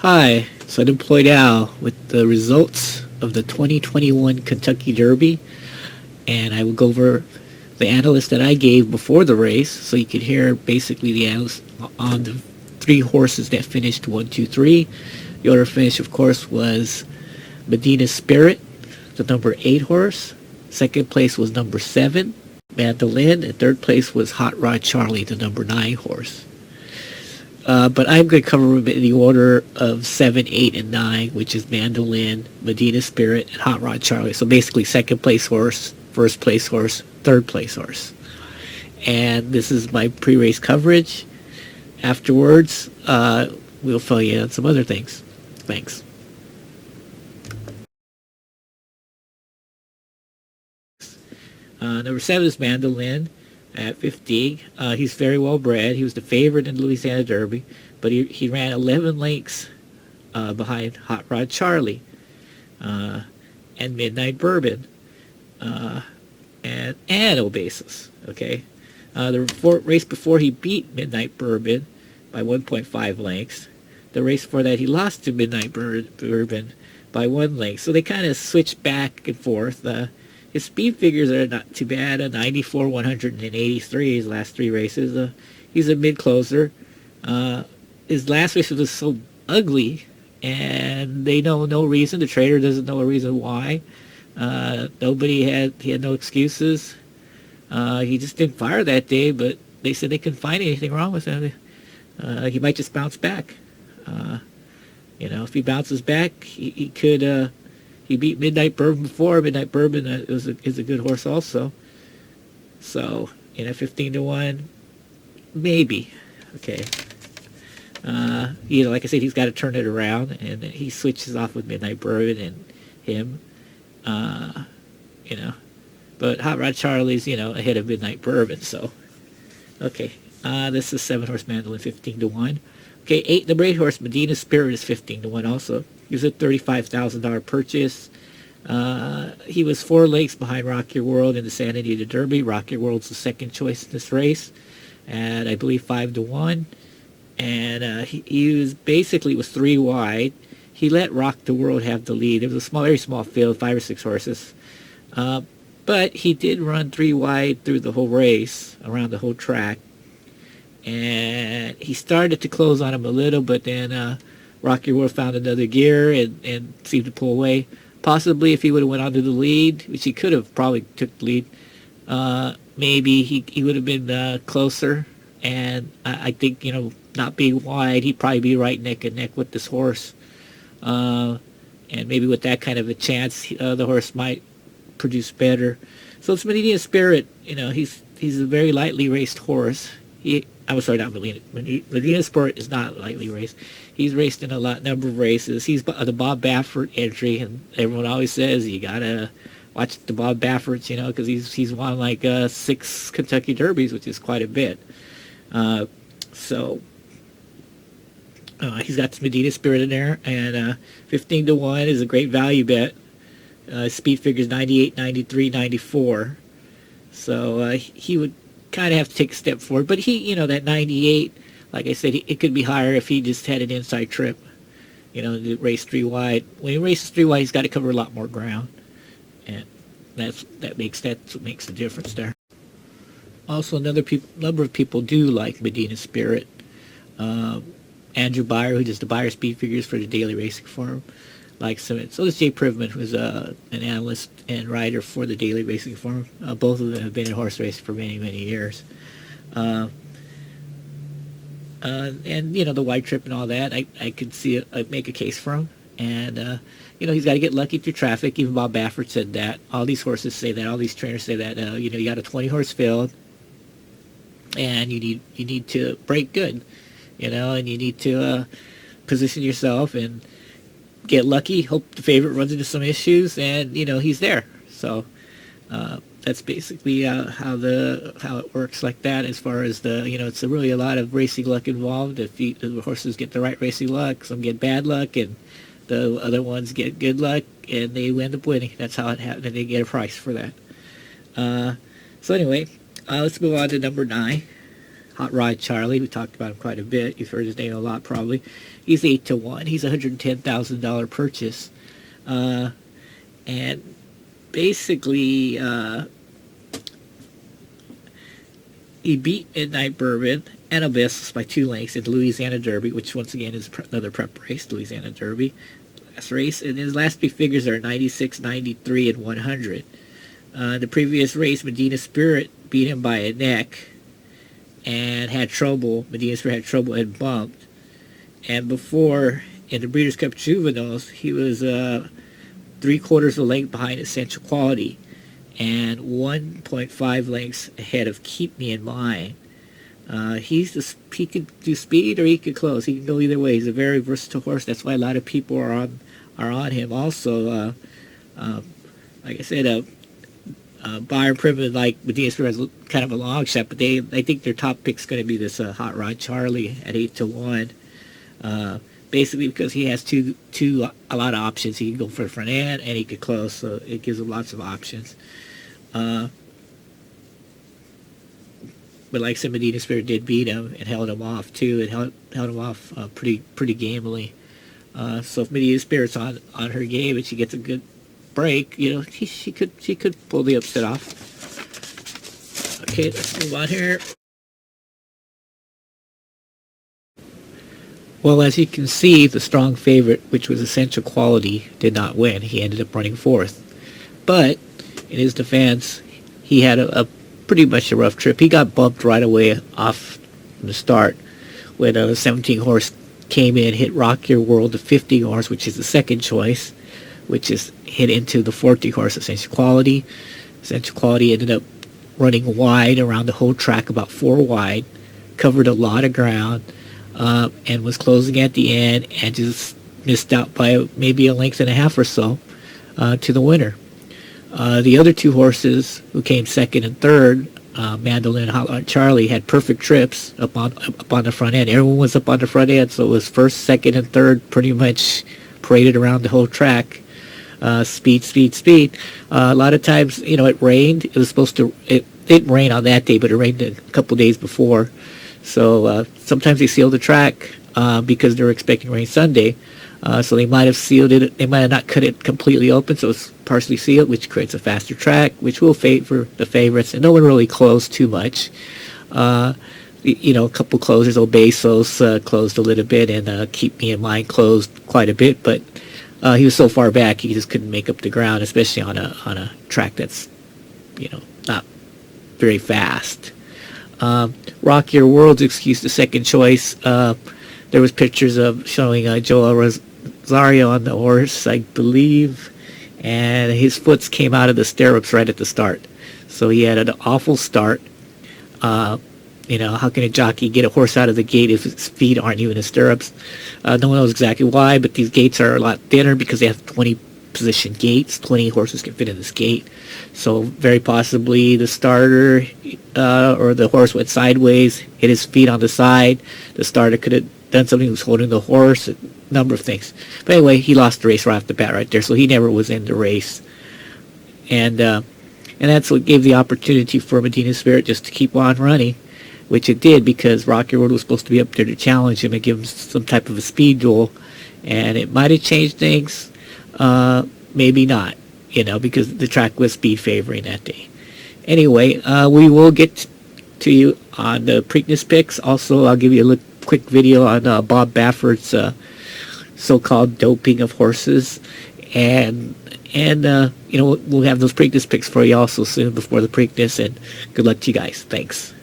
Hi, it's Unemployed Al with the results of the 2021 Kentucky Derby, and I will go over the analyst that I gave before the race, so you could hear basically the analyst on the three horses that finished 1, 2, 3. The order of finish, of course, was Medina Spirit, the number 8 horse. Second place was number 7, Mandolin, and third place was Hot Rod Charlie, the number 9 horse. But I'm going to cover them in the order of 7, 8, and 9, which is Mandolin, Medina Spirit, and Hot Rod Charlie. So basically second place horse, first place horse, third place horse. And this is my pre-race coverage. Afterwards, we'll fill you in on some other things. Thanks. Number 7 is Mandolin at 50. He's very well bred. He was the favorite in the Louisiana Derby, but he ran 11 lengths behind Hot Rod Charlie and Midnight Bourbon and Oasis. Okay, the race before he beat Midnight Bourbon by 1.5 lengths. The race before that he lost to Midnight Bourbon by 1 length. So they kind of switched back and forth. His speed figures are not too bad. A 94, 183 his last 3 races. He's a mid-closer. His last race was so ugly, and they know no reason. The trader doesn't know a reason why. He had no excuses. He just didn't fire that day, but they said they couldn't find anything wrong with him. He might just bounce back. If he bounces back, he could... He beat Midnight Bourbon before. Midnight Bourbon is a good horse also. So, 15-1, maybe. Okay. Like I said, he's got to turn it around, and he switches off with Midnight Bourbon and him. But Hot Rod Charlie's, ahead of Midnight Bourbon, so. Okay. This is 7 horse Mandolin, 15-1. Okay, number 8 horse Medina Spirit is 15-1 also. He was a $35,000 purchase. He was 4 lengths behind Rock Your World in the Santa Anita Derby. Rock Your World's the second choice in this race, and I believe 5-1. And he was 3 wide. He let Rock the World have the lead. It was a very small field, 5 or 6 horses. But he did run 3 wide through the whole race, around the whole track. And he started to close on him a little, but then Rock Your World found another gear and seemed to pull away. Possibly if he would have went onto the lead, which he could have probably took the lead, maybe he would have been closer. And I think, not being wide, he'd probably be right neck and neck with this horse. And maybe with that kind of a chance, the horse might produce better. So it's Medina Spirit. He's a very lightly raced horse. I'm sorry, not Medina. Medina Spirit is not lightly raced. He's raced in a number of races. He's the Bob Baffert entry, and everyone always says you gotta watch the Bob Bafferts, because he's won like 6 Kentucky Derbies, which is quite a bit. He's got some Medina Spirit in there, and 15-1 is a great value bet. Speed figures 98, 93, 94. So he would kind of have to take a step forward, but that 98, like I said, it could be higher if he just had an inside trip, to race 3 wide. When he races 3 wide, he's got to cover a lot more ground, and that's what makes the difference there. Also, number of people do like Medina Spirit. Andrew Beyer, who does the Beyer speed figures for the Daily Racing Forum, likes him. So does Jay Privman, who's an analyst and writer for the Daily Racing Forum. Both of them have been in horse racing for many, many years. And the wide trip and all that, I could see make a case for him. And he's got to get lucky through traffic. Even Bob Baffert said that. All these horses say that. All these trainers say that. You got a 20 horse field, and you need to break good, and you need to position yourself and get lucky. Hope the favorite runs into some issues, and he's there. So that's basically how it works like that. As far as it's really a lot of racing luck involved. If the horses get the right racing luck, some get bad luck, and the other ones get good luck, and they end up winning. That's how it happens, and they get a price for that. So anyway, let's move on to number 9. Hot Rod Charlie. We talked about him quite a bit. You've heard his name a lot probably. He's 8-1. He's a $110,000 purchase. And basically, he beat Midnight Bourbon and Abyss by 2 lengths in the Louisiana Derby, which once again is another prep race, Louisiana Derby. Last race, and his last 3 figures are 96, 93, and 100. The previous race, Medina Spirit beat him by a neck and had trouble. Medina Spirit had trouble and bumped. And before, in the Breeders' Cup Juveniles, he was 3/4 of a length behind Essential Quality and 1.5 lengths ahead of Keep Me in Mind. He could do speed or he could close. He can go either way. He's a very versatile horse. That's why a lot of people are on him. Also, like I said, Byron Privet, like Medina Spirit, has kind of a long shot, but I think their top pick's going to be this Hot Rod Charlie at 8-1. Basically because he has a lot of options. He can go for the front end and he could close, so it gives him lots of options. But like I said, Medina Spirit did beat him and held him off too, and held him off pretty gamely. So if Medina Spirit's on her game and she gets a good break, she could pull the upset off. Okay, let's move on here. Well, as you can see, the strong favorite, which was Essential Quality, did not win. He ended up running 4th. But in his defense, he had a pretty much a rough trip. He got bumped right away off the start when a 17 horse came in, hit Rock Your World, the 50 horse, which is the second choice, which is hit into the 40 horse Essential Quality. Essential Quality ended up running wide around the whole track, about 4 wide, covered a lot of ground, and was closing at the end and just missed out by maybe a length and a half or so to the winner. The other 2 horses who came second and third, Mandolin and Hot Rod Charlie, had perfect trips up on the front end. Everyone was up on the front end, so it was first, second, and third pretty much paraded around the whole track. Speed. A lot of times, it rained. It was supposed to. It didn't rain on that day, but it rained a couple days before. So sometimes they sealed the track because they were expecting rain Sunday. So they might have sealed it. They might have not cut it completely open, so it's partially sealed, which creates a faster track, which will favor the favorites. And no one really closed too much. A couple closers. Obesos closed a little bit, and Keep Me in Mind closed quite a bit. But he was so far back, he just couldn't make up the ground, especially on a track that's, not very fast. Rock Your World's excuse, the second choice. There was pictures of showing Joel Rosario on the horse, I believe, and his foots came out of the stirrups right at the start. So he had an awful start. How can a jockey get a horse out of the gate if his feet aren't even in the stirrups? No one knows exactly why, but these gates are a lot thinner because they have 20 position gates. 20 horses can fit in this gate. So very possibly the starter or the horse went sideways, hit his feet on the side. The starter could have done something, was holding the horse, a number of things. But anyway, he lost the race right off the bat right there, so he never was in the race. And that's what gave the opportunity for Medina Spirit just to keep on running, which it did, because Rock Your World was supposed to be up there to challenge him and give him some type of a speed duel. And it might have changed things, maybe not, because the track was speed favoring that day. Anyway, we will get to you on the Preakness picks. Also, I'll give you a quick video on Bob Baffert's so-called doping of horses. And we'll have those Preakness picks for you also soon before the Preakness. And good luck to you guys. Thanks.